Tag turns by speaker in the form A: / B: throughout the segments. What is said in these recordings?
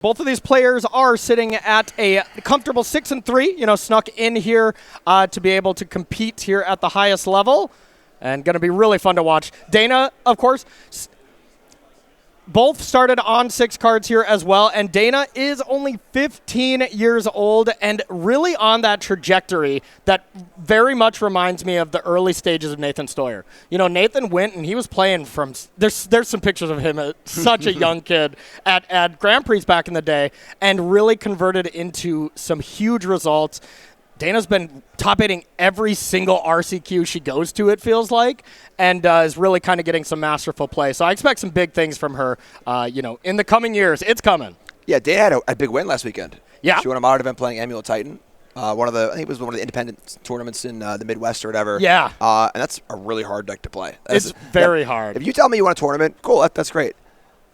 A: Both of these players are sitting at a comfortable 6-3, snuck in here to be able to compete here at the highest level. And going to be really fun to watch. Dana, of course, both started on 6 cards here as well, and Dana is only 15 years old and really on that trajectory that very much reminds me of the early stages of Nathan Stoyer. Nathan went and he was playing from there's some pictures of him as such a young kid at Grand Prix back in the day and really converted into some huge results. Dana's been top 8ing every single RCQ she goes to, it feels like, and is really kind of getting some masterful play. So I expect some big things from her, in the coming years. It's coming.
B: Yeah, Dana had a big win last weekend.
A: Yeah.
B: She won a modern event playing Amulet Titan. I think it was one of the independent tournaments in the Midwest or whatever.
A: Yeah.
B: And that's a really hard deck to play.
A: It's very hard.
B: If you tell me you want a tournament, cool, that's great.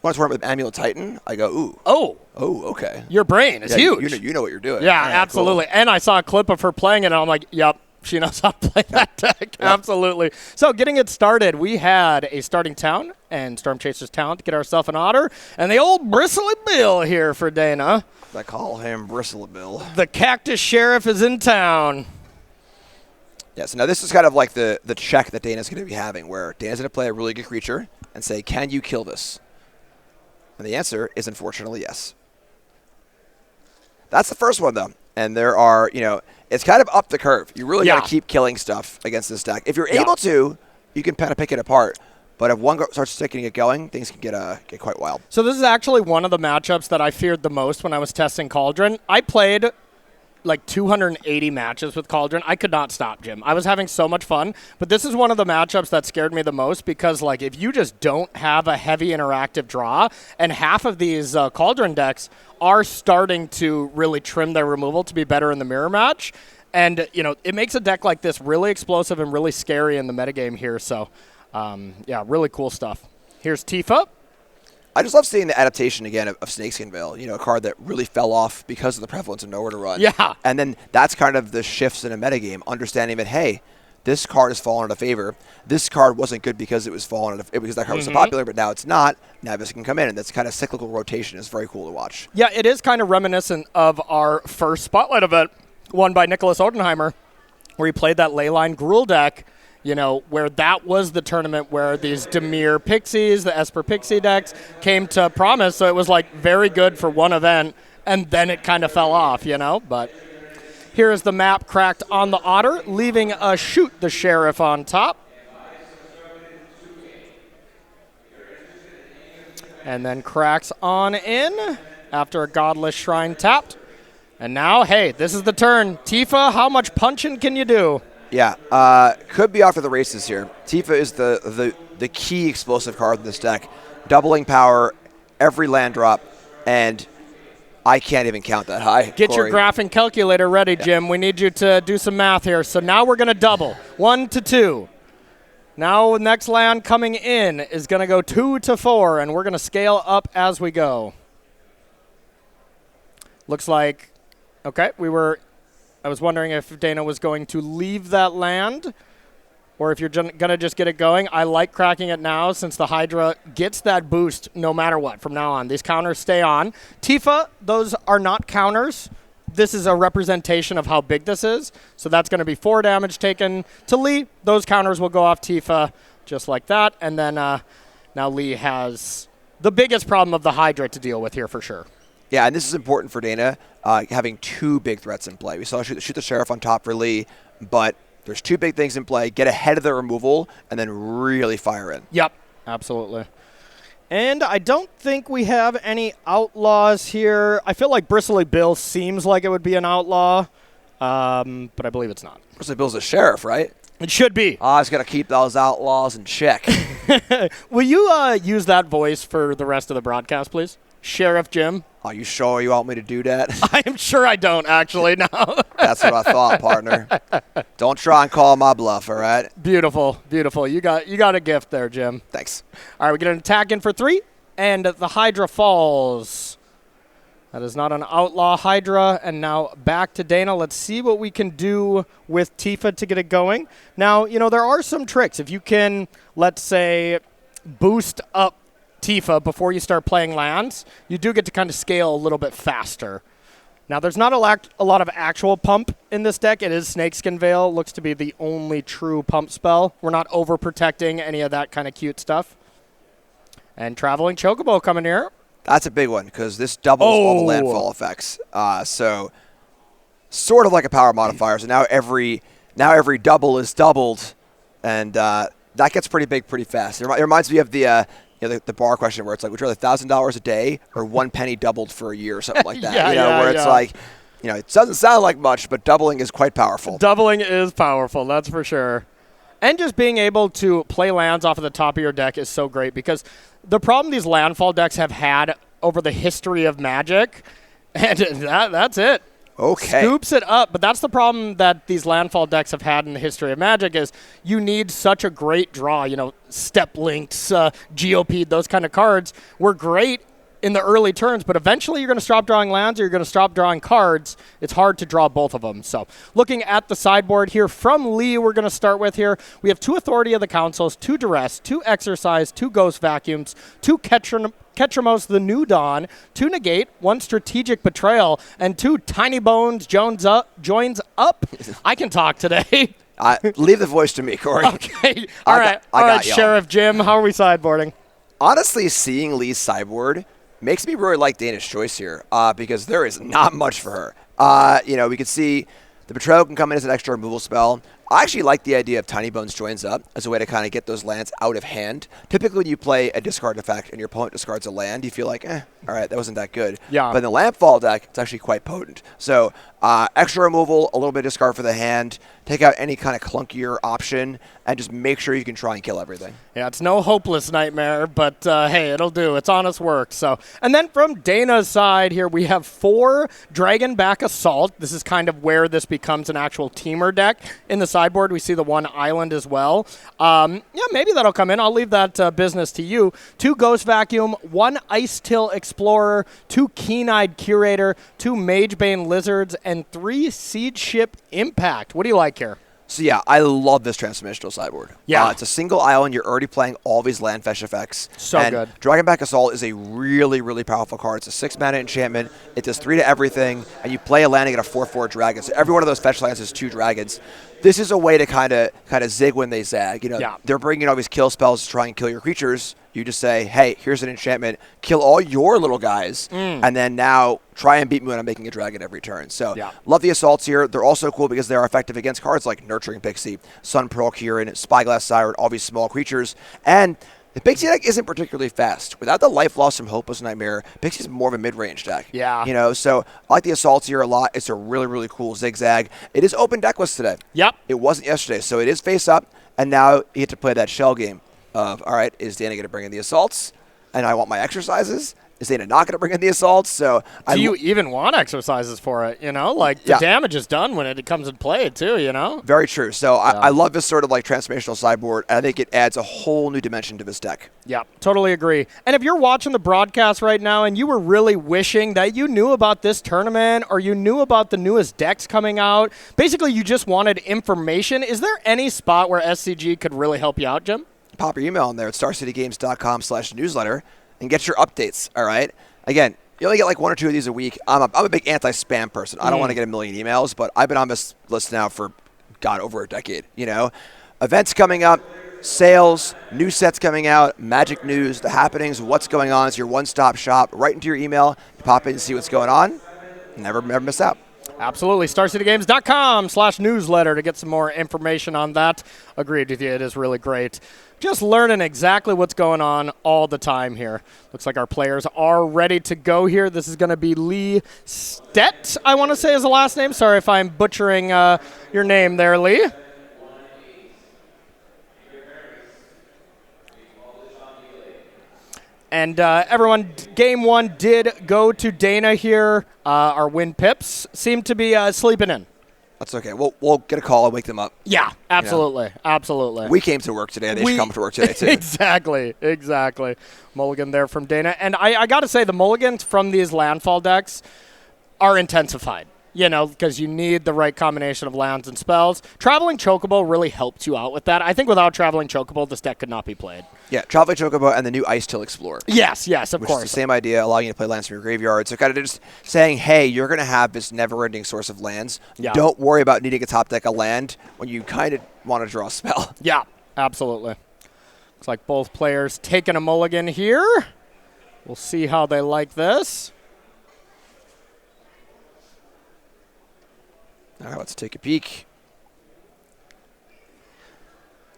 B: Want a tournament with Amulet Titan? I go, ooh. Oh, okay.
A: Your brain is huge.
B: You know what you're doing.
A: Yeah, absolutely. Cool. And I saw a clip of her playing it, and I'm like, yep, she knows how to play that deck. Yep. Absolutely. So getting it started, we had a starting town and Storm Chaser's talent to get ourselves an otter, and the old Bristly Bill here for Dana.
B: I call him Bristly Bill.
A: The Cactus Sheriff is in town.
B: Yeah, so now this is kind of like the check that Dana's going to be having, where Dana's going to play a really good creature and say, can you kill this? And the answer is unfortunately yes. That's the first one, though. And there are, it's kind of up the curve. You really got to keep killing stuff against this deck. If you're able to, you can kind of pick it apart. But if one starts sticking it going, things can get quite wild.
A: So this is actually one of the matchups that I feared the most when I was testing Cauldron. I played like 280 matches with Cauldron. I could not stop, Jim. I was having so much fun. But this is one of the matchups that scared me the most because, if you just don't have a heavy interactive draw, and half of these Cauldron decks are starting to really trim their removal to be better in the mirror match. And, it makes a deck like this really explosive and really scary in the metagame here. So, really cool stuff. Here's Tifa.
B: I just love seeing the adaptation again of Snakeskin Veil, a card that really fell off because of the prevalence of Nowhere to Run.
A: Yeah.
B: And then that's kind of the shifts in a metagame, understanding that, hey, this card has fallen out of favor. This card wasn't good because it was because that card was so popular, but now it's not. Now this can come in, and that's kind of cyclical rotation is very cool to watch.
A: Yeah, it is kind of reminiscent of our first Spotlight event, won by Nicholas Odenheimer, where he played that Leyline Gruul deck, where that was the tournament where these Dimir Pixies, the Esper Pixie decks, came to promise. So it was very good for one event, and then it kind of fell off, But here is the map cracked on the Otter, leaving a Shoot the Sheriff on top. And then cracks on in after a Godless Shrine tapped. And now, hey, this is the turn. Tifa, how much punching can you do?
B: Yeah, could be off to the races here. Tifa is the key explosive card in this deck. Doubling power, every land drop, and I can't even count that high.
A: Get your graphing calculator ready, Jim. We need you to do some math here. So now we're going to double. 1 to 2. Now next land coming in is going to go 2 to 4, and we're going to scale up as we go. Looks like, okay, I was wondering if Dana was going to leave that land or if you're going to just get it going. I like cracking it now since the Hydra gets that boost no matter what from now on. These counters stay on. Tifa, those are not counters. This is a representation of how big this is. So that's going to be 4 damage taken to Lee. Those counters will go off Tifa just like that. And then now Lee has the biggest problem of the Hydra to deal with here for sure.
B: Yeah, and this is important for Dana, having 2 big threats in play. We saw shoot the Sheriff on top for Lee, but there's 2 big things in play. Get ahead of the removal, and then really fire in.
A: Yep, absolutely. And I don't think we have any outlaws here. I feel like Bristly Bill seems like it would be an outlaw, but I believe it's not.
B: Bristly Bill's a sheriff, right?
A: It should be.
B: I was going to keep those outlaws in check.
A: Will you use that voice for the rest of the broadcast, please? Sheriff Jim.
B: Are you sure you want me to do that?
A: I am sure I don't, actually, no.
B: That's what I thought, partner. Don't try and call my bluff, all right?
A: Beautiful, beautiful. You got a gift there, Jim.
B: Thanks.
A: All right, we get an attack in for 3, and the Hydra falls. That is not an outlaw Hydra, and now back to Dana. Let's see what we can do with Tifa to get it going. Now, there are some tricks. If you can, let's say, boost up Tifa before you start playing lands, you do get to kind of scale a little bit faster. Now, there's not a lot of actual pump in this deck. It is Snakeskin Veil. Looks to be the only true pump spell. We're not overprotecting any of that kind of cute stuff. And Traveling Chocobo coming here.
B: That's a big one because this doubles all the landfall effects. So sort of like a power modifier. So now every double is doubled, and that gets pretty big pretty fast. It reminds me of the bar question where it's like, would you rather $1,000 a day or 1 penny doubled for a year or something like that? It's like, it doesn't sound like much, but doubling is quite powerful.
A: Doubling is powerful, that's for sure. And just being able to play lands off of the top of your deck is so great because the problem these landfall decks have had over the history of Magic, and that's it.
B: Okay.
A: Scoops it up, but that's the problem that these landfall decks have had in the history of Magic is you need such a great draw. Step Links, GOP, those kind of cards were great in the early turns, but eventually you're going to stop drawing lands or you're going to stop drawing cards. It's hard to draw both of them. So looking at the sideboard here from Lee, we're going to start with here. We have 2 Authority of the Councils, 2 Duress, 2 Exercise, 2 Ghost Vacuums, 2 Ketramos the New Dawn, 2 Negate, 1 Strategic Betrayal, and 2 Tiny Bones joins up. I can talk today.
B: Leave the voice to me, Corey.
A: Okay. All right, Sheriff Jim, how are we sideboarding?
B: Honestly, seeing Lee's sideboard makes me really like Dana's choice here because there is not much for her. We could see the Betrayal can come in as an extra removal spell. I actually like the idea of Tiny Bones joins up as a way to kind of get those lands out of hand. Typically, when you play a discard effect and your opponent discards a land, you feel like, all right, that wasn't that good.
A: Yeah.
B: But in the Landfall deck, it's actually quite potent. So extra removal, a little bit of discard for the hand, take out any kind of clunkier option, and just make sure you can try and kill everything.
A: Yeah, it's no hopeless nightmare, but hey, it'll do. It's honest work. So, and then from Dana's side here, we have 4 Dragonback Assault. This is kind of where this becomes an actual teamer deck. In the sideboard, we see the 1 island as well. Maybe that'll come in. I'll leave that business to you. 2 Ghost Vacuum, 1 Ice Till Explorer, 2 Keen-Eyed Curator, 2 Magebane Lizards, and 3 Siege Ship Impact. What do you like here?
B: So yeah, I love this transformational sideboard.
A: Yeah.
B: It's a single island. You're already playing all these land fetch effects.
A: So
B: and
A: good.
B: Dragonback Assault is a really, really powerful card. It's a 6 mana enchantment. It does 3 to everything, and you play a land and get a 4/4 dragon. So every one of those fetch lands is 2 dragons. This is a way to kind of zig when they zag. They're bringing all these kill spells to try and kill your creatures. You just say, hey, here's an enchantment. Kill all your little guys, and then now try and beat me when I'm making a dragon every turn. So love the assaults here. They're also cool because they are effective against cards like Nurturing Pixie, Sun Pearl Kieran, Spyglass Siren, all these small creatures. And the Pixie deck isn't particularly fast. Without the life loss from Hopeless Nightmare, Pixie's more of a mid-range deck.
A: Yeah.
B: So I like the assaults here a lot. It's a really, really cool zigzag. It is open deck list today.
A: Yep.
B: It wasn't yesterday, so it is face up, and now you get to play that shell game of, all right, is Dana going to bring in the assaults? And I want my exercises. Is Dana not going to bring in the assaults? So
A: do you even want exercises for it? The damage is done when it comes in play too.
B: Very true. So I love this sort of like transformational sideboard. I think it adds a whole new dimension to this deck.
A: Yeah, totally agree. And if you're watching the broadcast right now and you were really wishing that you knew about this tournament or you knew about the newest decks coming out, basically you just wanted information, is there any spot where SCG could really help you out, Jim?
B: Pop your email in there at starcitygames.com/newsletter. and get your updates, all right? Again, you only get like 1 or 2 of these a week. I'm a big anti-spam person. I don't want to get a million emails, but I've been on this list now for, over a decade, Events coming up, sales, new sets coming out, Magic news, the happenings, what's going on. It's your one-stop shop. Right into your email. You pop in and see what's going on. Never miss out.
A: Absolutely. StarCityGames.com/newsletter to get some more information on that. Agreed with you. It is really great. Just learning exactly what's going on all the time here. Looks like our players are ready to go here. This is going to be Lee Steht, I want to say is the last name. Sorry if I'm butchering your name there, Lee. And everyone, game 1 did go to Dana here. Our win pips seem to be sleeping in.
B: That's okay. We'll get a call and wake them up.
A: Yeah, absolutely. Absolutely.
B: We came to work today. They should come to work today, too.
A: Exactly. Mulligan there from Dana. And I got to say, the mulligans from these landfall decks are intensified. because you need the right combination of lands and spells. Traveling Chocobo really helped you out with that. I think without Traveling Chocobo, this deck could not be played.
B: Yeah, Traveling Chocobo and the new Ice Till Explorer.
A: Yes, of
B: which
A: course.
B: Is the same idea, allowing you to play lands from your graveyard. So kind of just saying, hey, you're going to have this never-ending source of lands.
A: Yeah.
B: Don't worry about needing a top deck of land when you kind of want to draw a spell.
A: Yeah, absolutely. Looks like both players taking a mulligan here. We'll see how they like this.
B: All right, let's take a peek.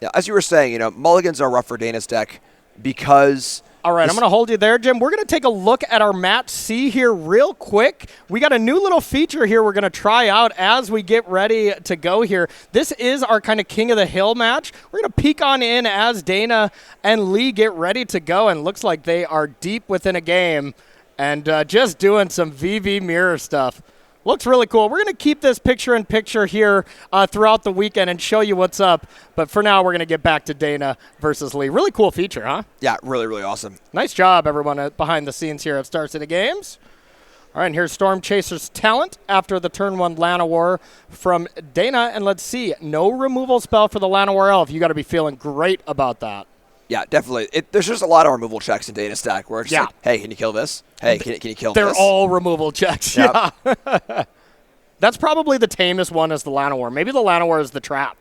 B: Yeah, as you were saying, mulligans are rough for Dana's deck because...
A: All right, I'm going to hold you there, Jim. We're going to take a look at our Match C here real quick. We got a new little feature here we're going to try out as we get ready to go here. This is our kind of King of the Hill match. We're going to peek on in as Dana and Lee get ready to go, and looks like they are deep within a game and just doing some VV mirror stuff. Looks really cool. We're going to keep this picture-in-picture here throughout the weekend and show you what's up. But for now, we're going to get back to Dana versus Lee. Really cool feature, huh?
B: Yeah, really, really awesome.
A: Nice job, everyone, behind the scenes here at Star City Games. All right, and here's Storm Chaser's talent after the turn 1 Llanowar from Dana. And let's see, no removal spell for the Llanowar Elf. You got to be feeling great about that.
B: Yeah, definitely. There's just a lot of removal checks in Dana's stack where it's just like, hey, can you kill this? Hey, can you kill this?
A: They're all removal checks. Yep. Yeah. That's probably the tamest one is the Llanowar. Maybe the Llanowar is the trap,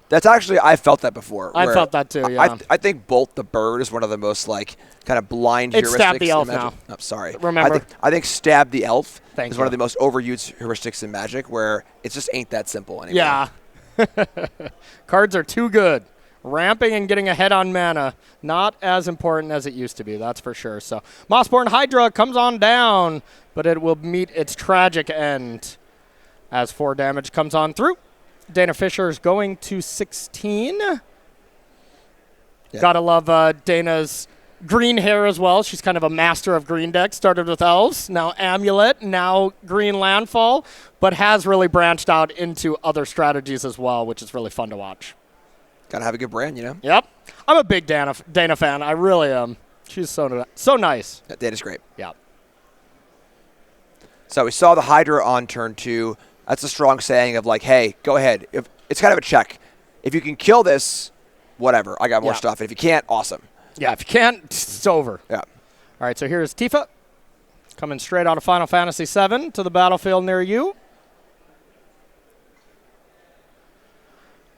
B: That's actually, I felt that before.
A: I felt that too, yeah.
B: I think Bolt the Bird is one of the most, kind of blind
A: it's
B: heuristics.
A: Stab the Elf now.
B: Oh, sorry.
A: Remember.
B: I think Stab the Elf
A: Thank
B: is
A: you.
B: one of the most overused heuristics in Magic where it just ain't that simple anymore.
A: Yeah. Cards are too good. Ramping and getting ahead on mana, not as important as it used to be, that's for sure. So Mossborn Hydra comes on down, but it will meet its tragic end as 4 damage comes on through. Dana Fischer is going to 16. Yeah. Gotta love Dana's green hair as well. She's kind of a master of green decks. Started with Elves, now Amulet, now Green Landfall, but has really branched out into other strategies as well, which is really fun to watch.
B: Gotta have a good brand,
A: Yep. I'm a big Dana fan. I really am. She's so nice.
B: That Dana's great.
A: Yeah.
B: So we saw the Hydra on turn 2. That's a strong saying of hey, go ahead. It's kind of a check. If you can kill this, whatever. I got more stuff. And if you can't, awesome.
A: Yeah, if you can't, it's over.
B: Yeah.
A: All right, so here's Tifa coming straight out of Final Fantasy VII to the battlefield near you.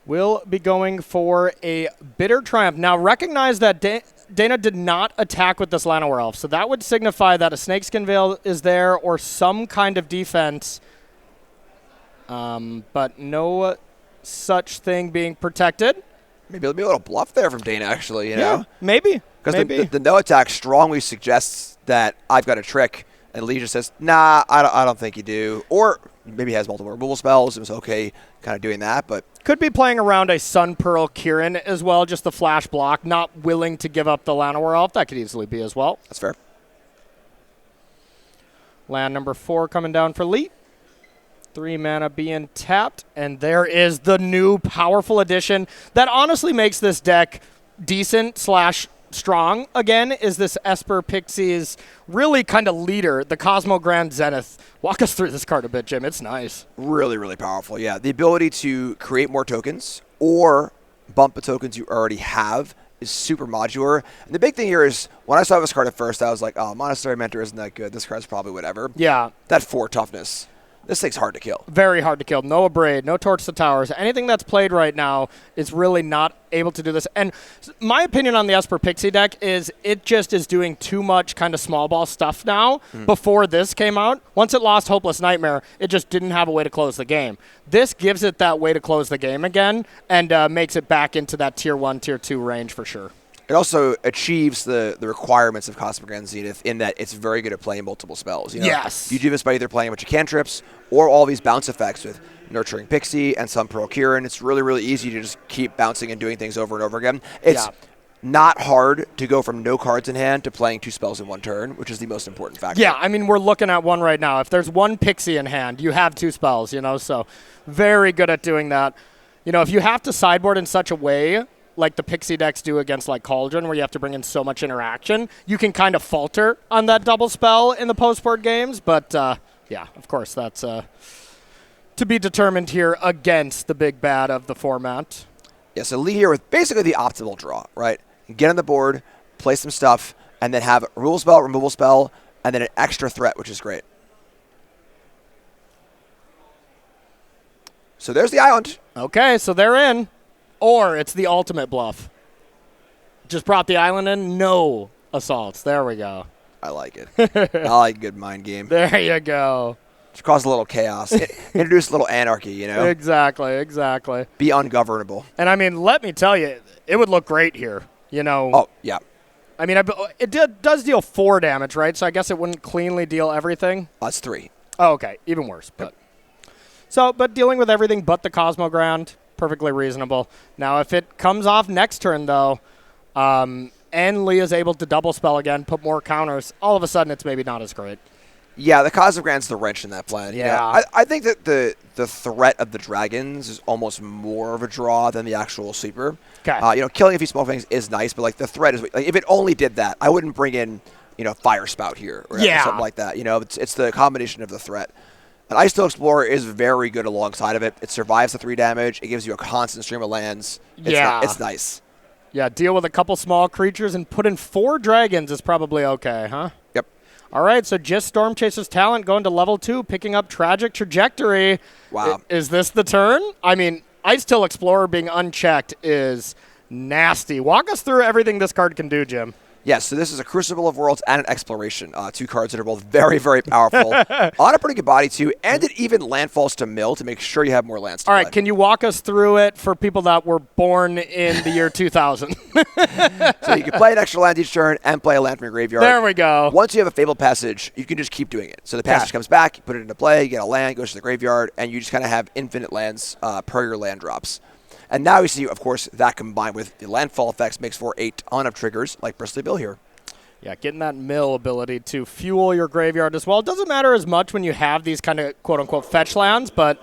A: Will be going for a Bitter Triumph. Now, recognize that Dana did not attack with this Llanowar Elf, so that would signify that a Snakeskin Veil is there or some kind of defense, but no such thing being protected.
B: Maybe it'll be a little bluff there from Dana, actually,
A: Yeah, maybe.
B: Because the no attack strongly suggests that I've got a trick, and Lee just says, nah, I don't think you do. Or maybe he has multiple removal spells. It was okay kind of doing that, but...
A: Could be playing around a Sun Pearl Kieran as well, just the flash block, not willing to give up the Llanowar Elf. That could easily be as well.
B: That's fair.
A: Land number 4 coming down for Lee. 3 mana being tapped, and there is the new powerful addition that honestly makes this deck decent / strong again, is this Esper Pixie's really kind of leader, the Cosmo Grand Zenith. Walk us through this card a bit, Jim. It's nice.
B: Really, really powerful, yeah. The ability to create more tokens or bump the tokens you already have is super modular. And the big thing here is, when I saw this card at first, I was like, oh, Monastery Mentor isn't that good. This card's probably whatever.
A: Yeah.
B: That 4 toughness. This thing's hard to kill.
A: Very hard to kill. No Abrade, no Torch to Towers. Anything that's played right now is really not able to do this. And my opinion on the Esper Pixie deck is it just is doing too much kind of small ball stuff now. Before this came out, once it lost Hopeless Nightmare, it just didn't have a way to close the game. This gives it that way to close the game again and makes it back into that Tier 1, Tier 2 range for sure.
B: It also achieves the requirements of Cosmic Grand Zenith in that it's very good at playing multiple spells.
A: Yes.
B: You do this by either playing a bunch of cantrips or all these bounce effects with Nurturing Pixie and some Pearl Kieran. It's really, really easy to just keep bouncing and doing things over and over again. It's not hard to go from no cards in hand to playing 2 spells in 1 turn, which is the most important factor.
A: Yeah, I mean, we're looking at one right now. If there's 1 Pixie in hand, you have 2 spells, so very good at doing that. If you have to sideboard in such a way like the Pixie decks do against Cauldron, where you have to bring in so much interaction, you can kind of falter on that double spell in the post-board games. But, yeah, of course, that's to be determined here against the big bad of the format.
B: Yeah, so Lee here with basically the optimal draw, right? Get on the board, play some stuff, and then have a rule spell, removal spell, and then an extra threat, which is great. So there's the island.
A: Okay, so they're in. Or it's the ultimate bluff. Just brought the island in, no assaults. There we go.
B: I like it. I like a good mind game.
A: There you go.
B: Just cause a little chaos. Introduce a little anarchy, you know?
A: Exactly.
B: Be ungovernable.
A: And I mean, let me tell you, it would look great here, you know.
B: Oh, yeah.
A: I mean, it does deal 4 damage, right? So I guess it wouldn't cleanly deal everything.
B: That's 3.
A: Oh, okay. Even worse. But but dealing with everything but the Cosmogrand, perfectly reasonable. Now, if it comes off next turn, though, and Lee is able to double spell again, put more counters, all of a sudden it's maybe not as great.
B: Yeah, the Cosmogrand's the wrench in that plan.
A: Yeah.
B: You know, I think that the threat of the dragons is almost more of a draw than the actual sweeper.
A: Okay.
B: You know, killing a few small things is nice, but like the threat is like if it only did that, I wouldn't bring in, you know, Fire Spout here or something like that. You know, it's the combination of the threat. An Ice Steel Explorer is very good alongside of it. It survives the 3 damage. It gives you a constant stream of lands. It's nice.
A: Yeah, deal with a couple small creatures and put in 4 dragons is probably okay, huh?
B: Yep.
A: All right, so just Stormchaser's Talent going to level 2, picking up Tragic Trajectory.
B: Wow.
A: Is this the turn? I mean, Ice Steel Explorer being unchecked is nasty. Walk us through everything this card can do, Jim.
B: Yes, so this is a Crucible of Worlds and an Exploration. 2 cards that are both very, very powerful. On a pretty good body, too, and it even landfalls to mill to make sure you have more lands to play.
A: All right, can you walk us through it for people that were born in the year 2000?
B: So you can play an extra land each turn and play a land from your graveyard.
A: There we go.
B: Once you have a Fabled Passage, you can just keep doing it. So the passage comes back, you put it into play, you get a land, goes to the graveyard, and you just kind of have infinite lands per your land drops. And now you see, of course, that combined with the landfall effects makes for a ton of triggers like Bristly Bill here.
A: Yeah, getting that mill ability to fuel your graveyard as well. It doesn't matter as much when you have these kind of quote-unquote fetch lands, but...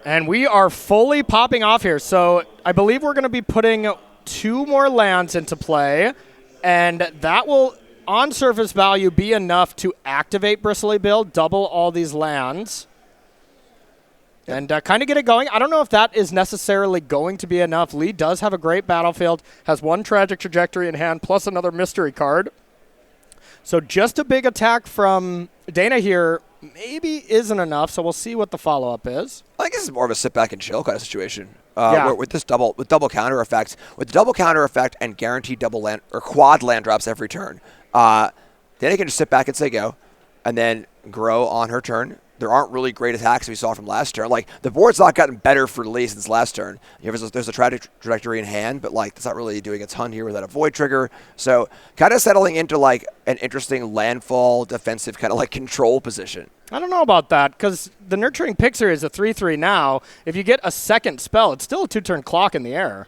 A: And we are fully popping off here. So I believe we're going to be putting 2 more lands into play, and that will, on surface value, be enough to activate Bristly Bill, double all these lands. And kind of get it going. I don't know if that is necessarily going to be enough. Lee does have a great battlefield, has 1 Tragic Trajectory in hand, plus another mystery card. So just a big attack from Dana here maybe isn't enough, so we'll see what the follow-up is.
B: I think this is more of a sit back and chill kind of situation. With this double counter effect, with the double counter effect and guaranteed double land or quad land drops every turn, Dana can just sit back and say go, and then grow on her turn. There aren't really great attacks we saw from last turn. Like, the board's not gotten better for Lee since last turn. You know, there's a Tragic Trajectory in hand, but, like, it's not really doing a ton here without a Void trigger. So, kind of settling into, like, an interesting landfall defensive kind of, like, control position.
A: I don't know about that, because the Nurturing Pixar is a 3/3 now. If you get a second spell, it's still a 2-turn clock in the air.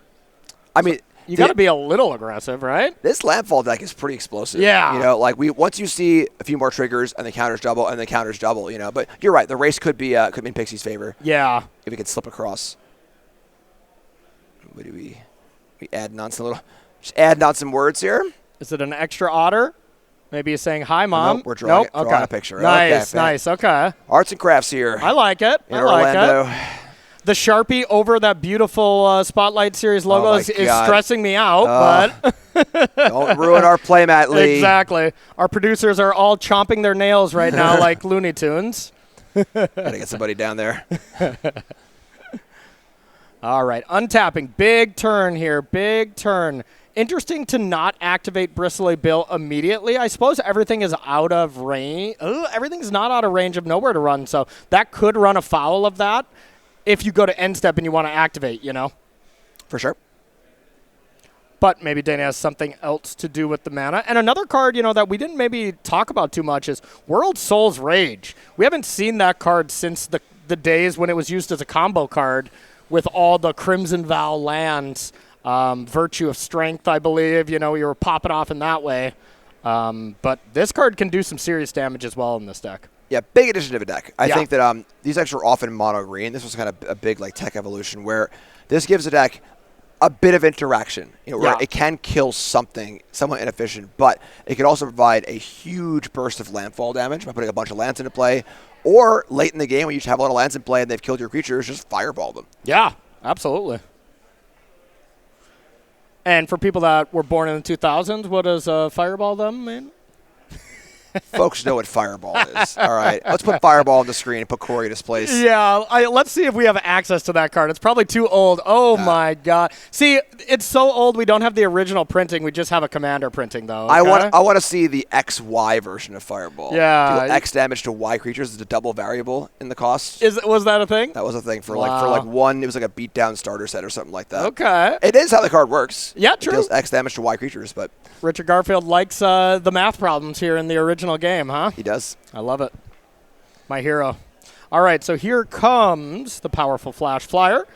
B: I mean...
A: You got to be a little aggressive, right?
B: This landfall deck is pretty explosive.
A: Yeah.
B: You know, like once you see a few more triggers and the counters double and the counters double, you know. But you're right, the race could be in Pixie's favor.
A: Yeah.
B: If we could slip across. What do we adding on some just adding on some words here?
A: Is it an extra otter? Maybe he's saying hi, Mom.
B: Nope, we're drawing a picture.
A: Nice,
B: okay,
A: nice. Okay.
B: Arts and crafts here.
A: I like it.
B: In Orlando.
A: The Sharpie over that beautiful Spotlight Series logo is stressing me out, but
B: don't ruin our playmat, Lee.
A: Exactly. Our producers are all chomping their nails right now like Looney Tunes.
B: Gotta get somebody down there.
A: All right, untapping. Big turn here, big turn. Interesting to not activate Bristly Bill immediately. I suppose everything is out of range. Everything's not out of range of nowhere to run, so that could run afoul of that. If you go to end step and you want to activate, you know.
B: For sure.
A: But maybe Dana has something else to do with the mana. And another card, you know, that we didn't maybe talk about too much is World Soul's Rage. We haven't seen that card since the days when it was used as a combo card with all the Crimson Vow lands. Virtue of Strength, I believe. You know, you were popping off in that way. But this card can do some serious damage as well in this deck.
B: Yeah, big addition to the deck. I think that these decks are often mono-green. This was kind of a big like tech evolution where this gives the deck a bit of interaction. You know, where it can kill something somewhat inefficient, but it can also provide a huge burst of landfall damage by putting a bunch of lands into play, Or late in the game when you have a lot of lands in play and they've killed your creatures, just fireball them.
A: Yeah, absolutely. And for people that were born in the 2000s, what does fireball them mean?
B: Folks know what fireball is. All right. Let's put fireball on the screen and put Corey in his place.
A: Yeah, let's see if we have access to that card. It's probably too old. Oh, my God. See, it's so old we don't have the original printing. We just have a commander printing, though. Okay?
B: I want to see the XY version of fireball.
A: Yeah.
B: Deal X damage to Y creatures is a double variable in the cost.
A: Was that a thing?
B: That was a thing for like one. It was like a beatdown starter set or something like that.
A: Okay.
B: It is how the card works.
A: Yeah, true.
B: It deals X damage to Y creatures, but
A: Richard Garfield likes the math problems here in the original game, huh?
B: He does.
A: I love it. My hero. All right, so here comes the powerful Flash Flyer.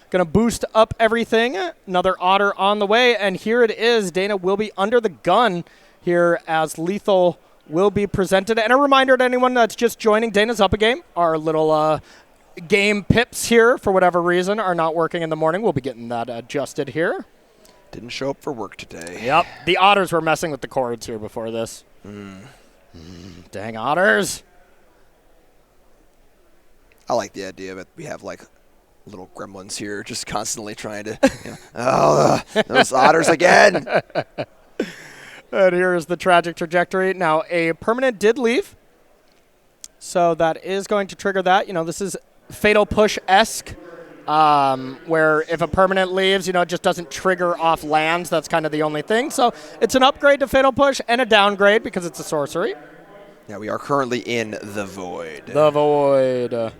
A: Going to boost up everything. Another Otter on the way, and here it is. Dana will be under the gun here as Lethal will be presented. And a reminder to anyone that's just joining, Dana's up a game. Our little game pips here, for whatever reason, are not working in the morning. We'll be getting that adjusted here.
B: Didn't show up for work today.
A: Yep. The Otters were messing with the cords here before this. Dang Otters.
B: I like the idea that we have like little gremlins here just constantly trying to, those Otters again.
A: And here is the tragic trajectory. Now, a permanent did leave. So that is going to trigger that. This is Fatal Push-esque. Where if a permanent leaves, it just doesn't trigger off lands. That's kind of the only thing. So it's an upgrade to Fatal Push and a downgrade because it's a sorcery.
B: Yeah, we are currently in the Void.
A: The Void.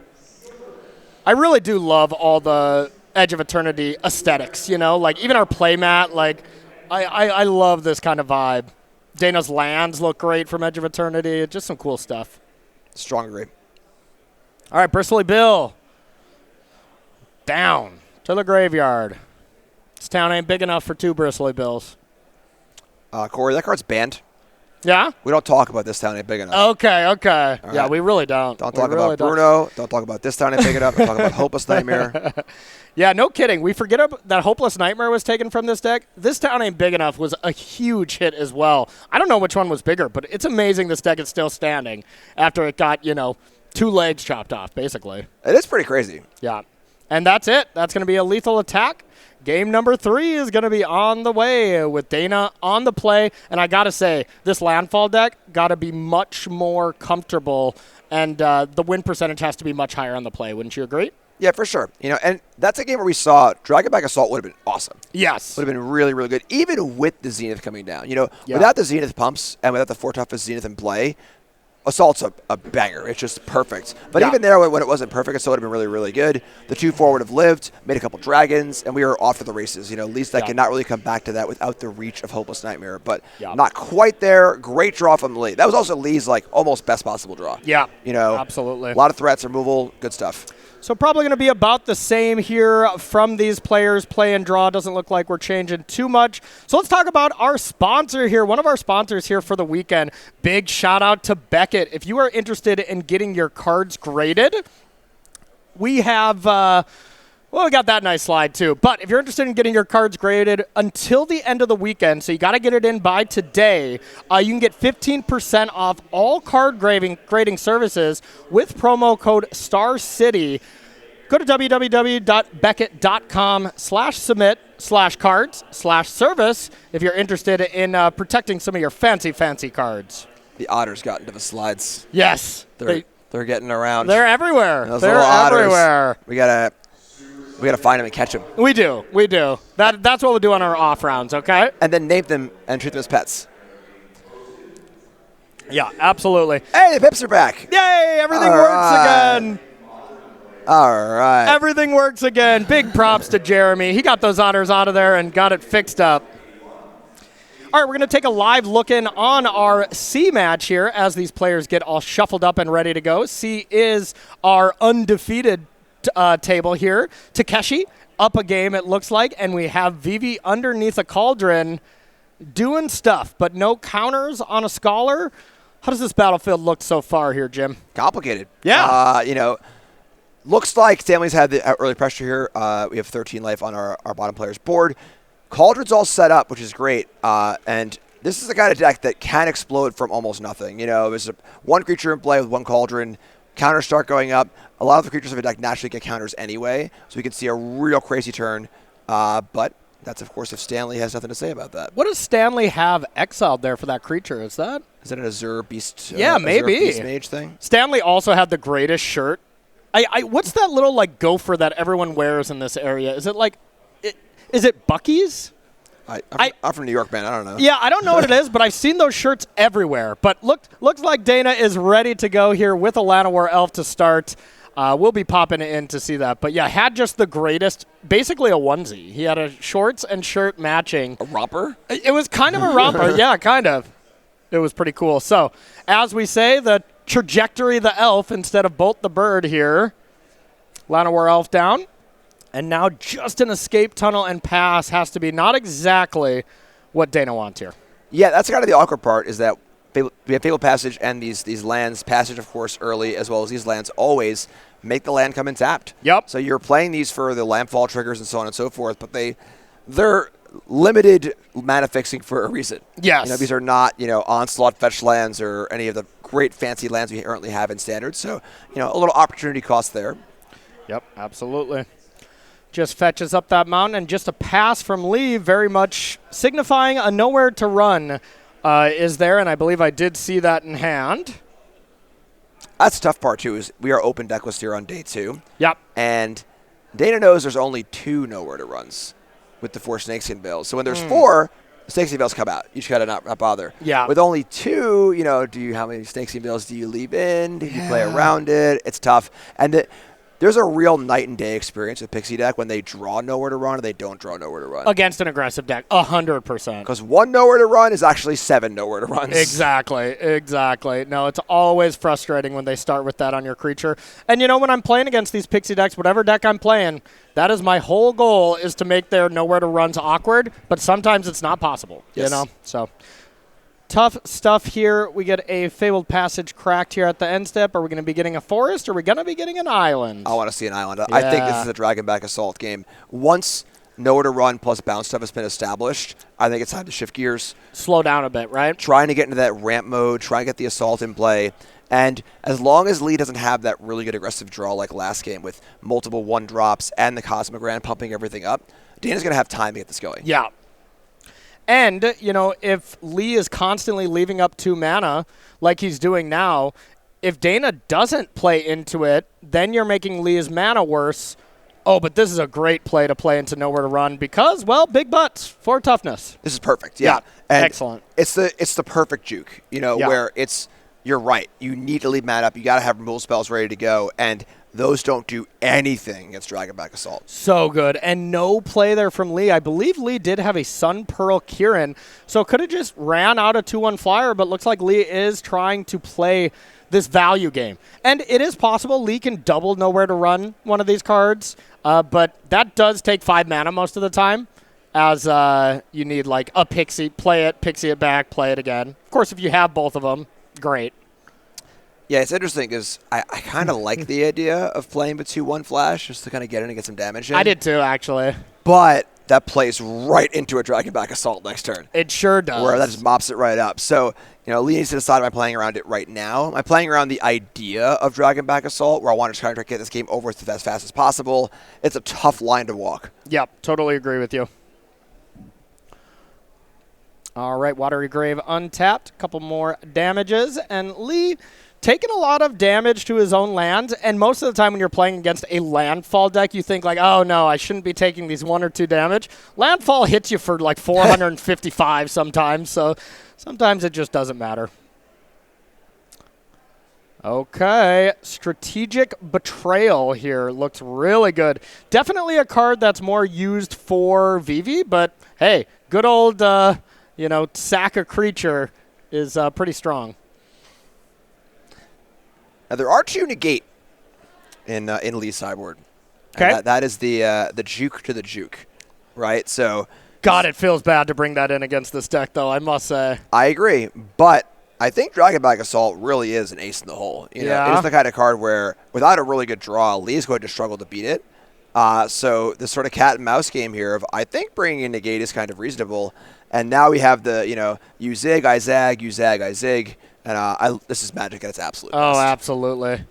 A: I really do love all the Edge of Eternity aesthetics, like even our playmat, I love this kind of vibe. Dana's lands look great from Edge of Eternity. Just some cool stuff.
B: Strong agree.
A: All right, Bristly Bill. Down to the graveyard. This town ain't big enough for 2 Bristly Bills.
B: Corey, that card's banned.
A: Yeah?
B: We don't talk about this town ain't big enough.
A: Okay.
B: All
A: Yeah,
B: right.
A: we really don't.
B: Don't talk about Bruno. Don't talk about this town ain't big enough. Don't talk about Hopeless Nightmare.
A: Yeah, no kidding. We forget that Hopeless Nightmare was taken from this deck. This town ain't big enough was a huge hit as well. I don't know which one was bigger, but it's amazing this deck is still standing after it got, 2 legs chopped off, basically.
B: It is pretty crazy.
A: Yeah. And that's it. That's going to be a lethal attack. Game number 3 is going to be on the way with Dana on the play. And I got to say, this landfall deck got to be much more comfortable, and the win percentage has to be much higher on the play. Wouldn't you agree?
B: Yeah, for sure. And that's a game where we saw Dragonback Assault would have been awesome.
A: Yes.
B: Would have been really, really good, even with the Zenith coming down. Without the Zenith pumps and without the 4 toughest Zenith in play, Assault's a banger. It's just perfect. But even there, when it wasn't perfect, Assault would have been really, really good. The 2/4 would have lived, made a couple dragons, and we were off to the races. Least I cannot really come back to that without the reach of Hopeless Nightmare. But not quite there. Great draw from Lee. That was also Lee's almost best possible draw.
A: Yeah. Absolutely.
B: A lot of threats, removal, good stuff.
A: So probably going to be about the same here from these players. Play and draw doesn't look like we're changing too much. So let's talk about our sponsor here. One of our sponsors here for the weekend. Big shout out to Beckett. If you are interested in getting your cards graded, we have... we got that nice slide too. But if you're interested in getting your cards graded until the end of the weekend, so you got to get it in by today, you can get 15% off all card grading services with promo code StarCity. Go to www.beckett.com/submit/cards/service if you're interested in protecting some of your fancy cards.
B: The Otters got into the slides.
A: Yes.
B: They're getting around.
A: They're everywhere.
B: Those
A: They're
B: little Otters.
A: everywhere.
B: We gotta find them and catch them.
A: We do. That's what we'll do on our off rounds, okay?
B: And then name them and treat them as pets.
A: Yeah, absolutely.
B: Hey, the Pips are back.
A: Yay, everything works again.
B: All right.
A: Everything works again. Big props to Jeremy. He got those Otters out of there and got it fixed up. All right, we're going to take a live look in on our C match here as these players get all shuffled up and ready to go. C is our undefeated table here. Takeshi up a game, it looks like, and we have Vivi underneath a cauldron doing stuff, but no counters on a Scholar. How does this battlefield look so far here, Jim?
B: Complicated.
A: Yeah.
B: Looks like Stanley's had the early pressure here. We have 13 life on our bottom player's board. Cauldron's all set up, which is great. And this is the kind of deck that can explode from almost nothing. There's one creature in play with one Cauldron, counters start going up. A lot of the creatures of a deck naturally get counters anyway, so we can see a real crazy turn. But that's, of course, if Stanley has nothing to say about that.
A: What does Stanley have exiled there for that creature? Is that
B: an Azure Beast?
A: Yeah, maybe.
B: Azure Beast Mage thing?
A: Stanley also had the greatest shirt. What's that little like gopher that everyone wears in this area? Is it like, is it Bucky's?
B: I'm from New York, man. I don't know.
A: Yeah, I don't know what it is, but I've seen those shirts everywhere. But looks like Dana is ready to go here with a Llanowar Elf to start. We'll be popping in to see that. But yeah, had just the greatest, basically a onesie. He had a shorts and shirt matching.
B: A romper?
A: It was kind of a romper. Yeah, kind of. It was pretty cool. So, as we say, the trajectory, the elf instead of Bolt the bird here. Llanowar Elf down. And now just an escape tunnel and pass has to be not exactly what Dana wants here.
B: Yeah, that's kind of the awkward part is that we have Fabled Passage and these lands, Passage, of course, early, as well as these lands always make the land come in tapped.
A: Yep.
B: So you're playing these for the landfall triggers and so on and so forth, but they're limited mana fixing for a reason.
A: Yes.
B: These are not, onslaught fetch lands or any of the great fancy lands we currently have in Standard. So, a little opportunity cost there.
A: Yep, absolutely. Just fetches up that mountain, and just a pass from Lee, very much signifying a nowhere to run is there, and I believe I did see that in hand.
B: That's the tough part, too, is we are open decklist here on day 2.
A: Yep.
B: And Dana knows there's only 2 nowhere to runs with the 4 Snakeskin Veils. So when there's 4, the Snakeskin Veils come out. You just got to not bother.
A: Yeah.
B: With only 2, how many Snakeskin Veils do you leave in? Do you play around it? It's tough. And there's a real night and day experience with Pixie deck when they draw nowhere to run and they don't draw nowhere to run.
A: Against an aggressive deck, 100%.
B: Because 1 nowhere to run is actually 7 nowhere to runs.
A: Exactly. No, it's always frustrating when they start with that on your creature. And when I'm playing against these Pixie decks, whatever deck I'm playing, that is my whole goal, is to make their nowhere to runs awkward, but sometimes it's not possible, So tough stuff here. We get a Fabled Passage cracked here at the end step. Are we going to be getting a forest, or are we going to be getting an island?
B: I want to see an island. I think this is a Dragonback Assault game. Once nowhere to run plus bounce stuff has been established, I think it's time to shift gears.
A: Slow down a bit, right?
B: Trying to get into that ramp mode, try and get the assault in play. And as long as Lee doesn't have that really good aggressive draw like last game with multiple 1-drops and the Cosmogran pumping everything up, Dana's going to have time to get this going.
A: Yeah. And, if Lee is constantly leaving up 2 mana like he's doing now, if Dana doesn't play into it, then you're making Lee's mana worse. Oh, but this is a great play to play into nowhere to run because, big butts for toughness.
B: This is perfect. Yeah.
A: And excellent.
B: It's the perfect juke, where you're right. You need to leave mana up. You got to have removal spells ready to go. And those don't do anything against Dragonback Assault.
A: So good. And no play there from Lee. I believe Lee did have a Sun Pearl Kirin, so could have just ran out a 2-1 flyer, but looks like Lee is trying to play this value game. And it is possible Lee can double nowhere to run one of these cards, but that does take 5 mana most of the time, as you need like a Pixie, play it, Pixie it back, play it again. Of course, if you have both of them, great.
B: Yeah, it's interesting because I kind of like the idea of playing with 2-1 flash just to kind of get in and get some damage in.
A: I did too, actually.
B: But that plays right into a Dragonback Assault next turn.
A: It sure does.
B: Where that just mops it right up. So, Lee needs to decide, am I playing around it right now? Am I playing around the idea of Dragonback Assault where I want to try to get this game over as fast as possible? It's a tough line to walk.
A: Yep, totally agree with you. All right, Watery Grave untapped. A couple more damages. And Lee taking a lot of damage to his own lands, and most of the time when you're playing against a landfall deck, you think like, oh no, I shouldn't be taking these 1 or 2 damage. Landfall hits you for like 455 sometimes, so sometimes it just doesn't matter. Okay, Strategic Betrayal here looks really good. Definitely a card that's more used for VV, but hey, good old, sack a creature is pretty strong.
B: Now, there are 2 negate in Lee's sideboard.
A: Okay.
B: That is the juke to the juke, right? So,
A: God, it feels bad to bring that in against this deck, though, I must say.
B: I agree, but I think Dragonback Assault really is an ace in the hole. It is the kind of card where, without a really good draw, Lee's going to struggle to beat it. So this sort of cat and mouse game here of, I think bringing in negate is kind of reasonable. And now we have the, you zig, I zag, you zag, I zig. And this is Magic at its absolute best.
A: Oh, absolutely.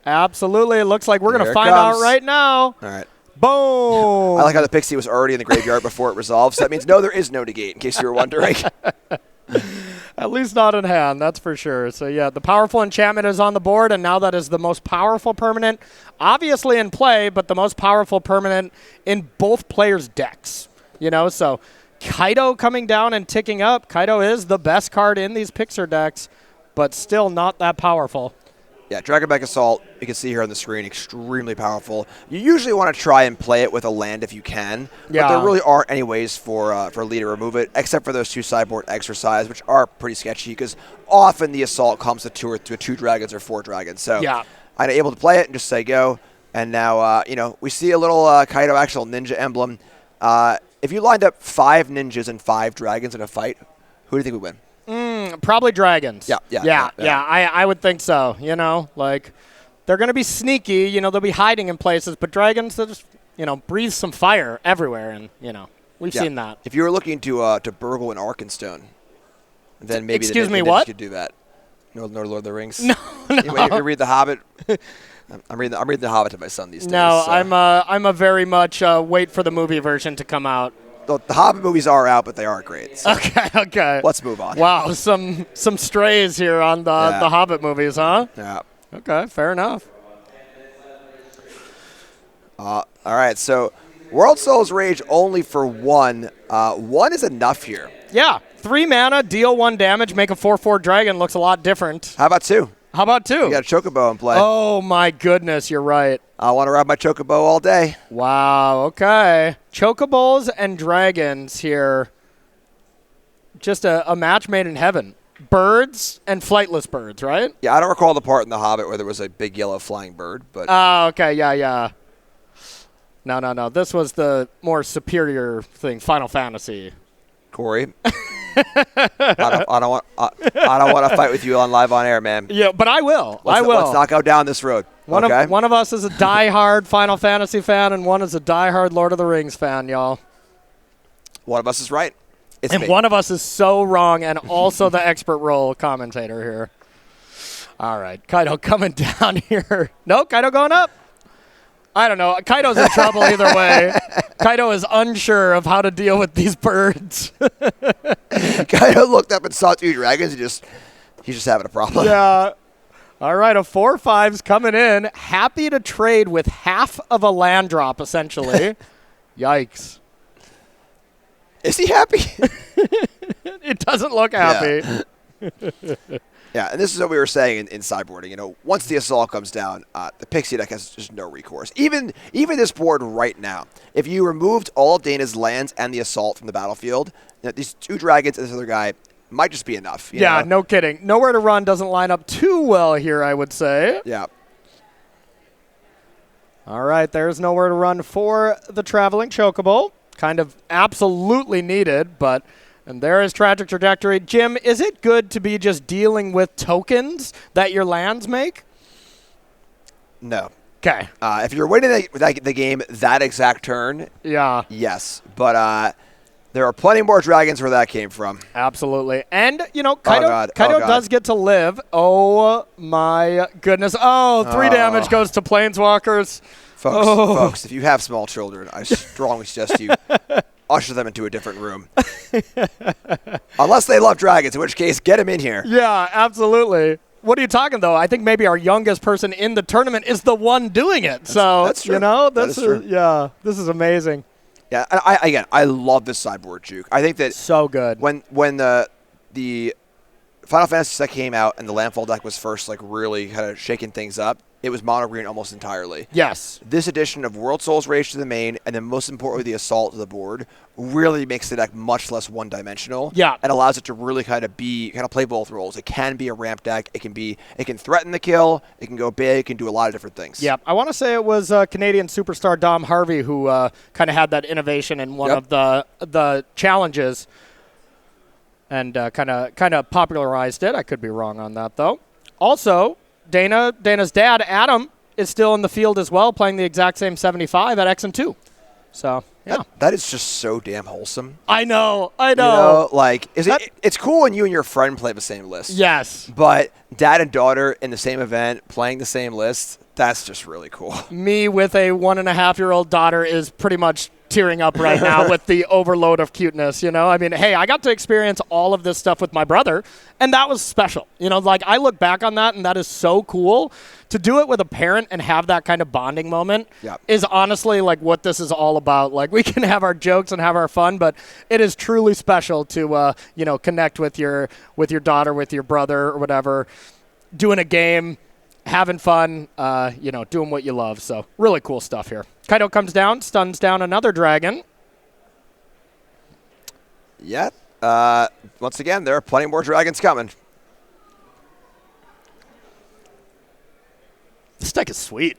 A: Absolutely. It looks like we're going
B: Here
A: to
B: it
A: find out
B: comes.
A: right now.
B: All right.
A: Boom.
B: I like how the Pixie was already in the graveyard before it resolved. So that means no, there is no negate, in case you were wondering.
A: At least not in hand, that's for sure. So, yeah, the powerful enchantment is on the board, and now that is the most powerful permanent, obviously in play, but the most powerful permanent in both players' decks. So Kaido coming down and ticking up. Kaido is the best card in these Pixar decks, but still not that powerful.
B: Yeah, Dragonback Assault, you can see here on the screen, extremely powerful. You usually want to try and play it with a land if you can, but there really aren't any ways for Lee to remove it, except for those 2 sideboard exercise, which are pretty sketchy, because often the Assault comes to 2 dragons or 4 dragons. So I'm able to play it and just say go, and now we see a little Kaido actual ninja emblem. If you lined up 5 ninjas and 5 dragons in a fight, who do you think would win?
A: Probably dragons.
B: Yeah.
A: I would think so. They're going to be sneaky. They'll be hiding in places, but dragons, they just breathe some fire everywhere, and we've seen that.
B: If you were looking to burgle an Arkenstone, then maybe
A: Excuse me,
B: the
A: what?
B: could do that. No, Lord of the Rings.
A: No.
B: You read The Hobbit. I'm reading The Hobbit to my son these days.
A: No,
B: so.
A: I'm a very much wait for the movie version to come out.
B: The Hobbit movies are out, but they aren't great. So
A: Okay.
B: let's move on.
A: Wow, some strays here on the Hobbit movies, huh?
B: Yeah.
A: Okay, fair enough.
B: All right, so World Souls Rage only for 1. 1 is enough here.
A: Yeah, 3 mana, deal 1 damage, make a 4/4 dragon. Looks a lot different.
B: How about 2?
A: How about 2?
B: You got a Chocobo in play.
A: Oh, my goodness, you're right.
B: I want to ride my Chocobo all day.
A: Wow, okay. Chocobos and dragons here. Just a match made in heaven. Birds and flightless birds, right?
B: Yeah, I don't recall the part in The Hobbit where there was a big yellow flying bird, but...
A: Oh, okay, yeah. No. This was the more superior thing, Final Fantasy.
B: Corey, I don't want to fight with you on live on air, man.
A: Yeah, but I will.
B: Let's not go down this road.
A: One of us is a diehard Final Fantasy fan, and one is a diehard Lord of the Rings fan, y'all.
B: One of us is right. It's
A: and
B: me.
A: One of us is so wrong, and also the expert role commentator here. All right, Kaido coming down here. No, Kaido going up. I don't know. Kaido's in trouble either way. Kaido is unsure of how to deal with these birds.
B: Kaido looked up and saw 2 dragons and he's just having a problem.
A: Yeah. All right, a 4/5's coming in. Happy to trade with half of a land drop, essentially. Yikes.
B: Is he happy?
A: It doesn't look happy.
B: Yeah, and this is what we were saying in sideboarding. Once the Assault comes down, the Pixie deck has just no recourse. Even this board right now, if you removed all of Dana's lands and the Assault from the battlefield, these 2 dragons and this other guy might just be enough. You know?
A: No kidding. Nowhere to run doesn't line up too well here, I would say.
B: Yeah.
A: All right, there's nowhere to run for the Traveling Chocobo. Kind of absolutely needed, but... And there is Tragic Trajectory. Jim, is it good to be just dealing with tokens that your lands make?
B: No.
A: Okay.
B: If you're winning the game that exact turn, yes. But there are plenty more dragons where that came from.
A: Absolutely. And, Kaido does get to live. Oh, my goodness. Oh, 3 damage goes to Planeswalkers.
B: Folks, if you have small children, I strongly suggest you usher them into a different room. Unless they love dragons, in which case, get them in here.
A: Yeah, absolutely. What are you talking, though? I think maybe our youngest person in the tournament is the one doing it.
B: That's true.
A: This is amazing.
B: Yeah, I love this sideboard juke. I think that
A: so good.
B: When the Final Fantasy set came out and the Landfall deck was first really kind of shaking things up, it was mono green almost entirely.
A: Yes.
B: This addition of World Souls Rage to the main, and then most importantly the Assault to the board, really makes the deck much less one-dimensional.
A: Yeah.
B: And allows it to really kind of play both roles. It can be a ramp deck. It can threaten the kill. It can go big. It can do a lot of different things.
A: Yeah. I want to say it was Canadian superstar Dom Harvey who kind of had that innovation in one of the challenges, and kind of popularized it. I could be wrong on that though. Also, Dana's dad, Adam, is still in the field as well, playing the exact same 75 at X&2. So, yeah.
B: That is just so damn wholesome.
A: I know.
B: It's cool when you and your friend play the same list.
A: Yes.
B: But dad and daughter in the same event, playing the same list, That's just really cool.
A: Me with a 1.5-year-old daughter is pretty much tearing up right now with the overload of cuteness, you know? I mean, hey, I got to experience all of this stuff with my brother, and that was special. You know, like, I look back on that, and that is so cool. To do it with a parent and have that kind of bonding moment is honestly, like, what this is all about. Like, we can have our jokes and have our fun, but it is truly special to, you know, connect with your daughter, with your brother or whatever, doing a game, having fun, you know, doing what you love. So really cool stuff here. Kaido comes down, stuns down another dragon.
B: Yeah. Once again, there are plenty more dragons coming.
A: This deck is sweet.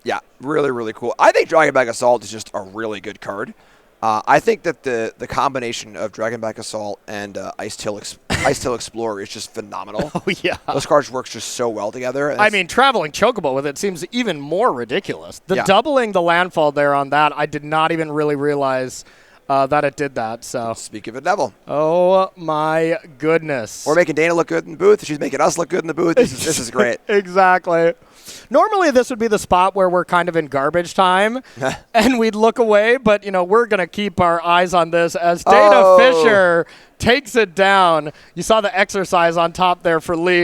B: Yeah, really, really cool. I think Dragonback Assault is just a really good card. I think that the combination of Dragonback Assault and Ice Tail Explorer is just phenomenal.
A: Oh, yeah.
B: Those cards work just so well together.
A: I mean, traveling Chocobo with it seems even more ridiculous. Doubling the landfall there on that, I did not even really realize that it did that. So
B: speak of a devil.
A: Oh, my goodness.
B: We're making Dana look good in the booth. She's making us look good in the booth. This is great.
A: Exactly. Normally, this would be the spot where we're kind of in garbage time, and we'd look away. But, you know, we're going to keep our eyes on this as Dana Fischer takes it down. You saw the exercise on top there for Lee.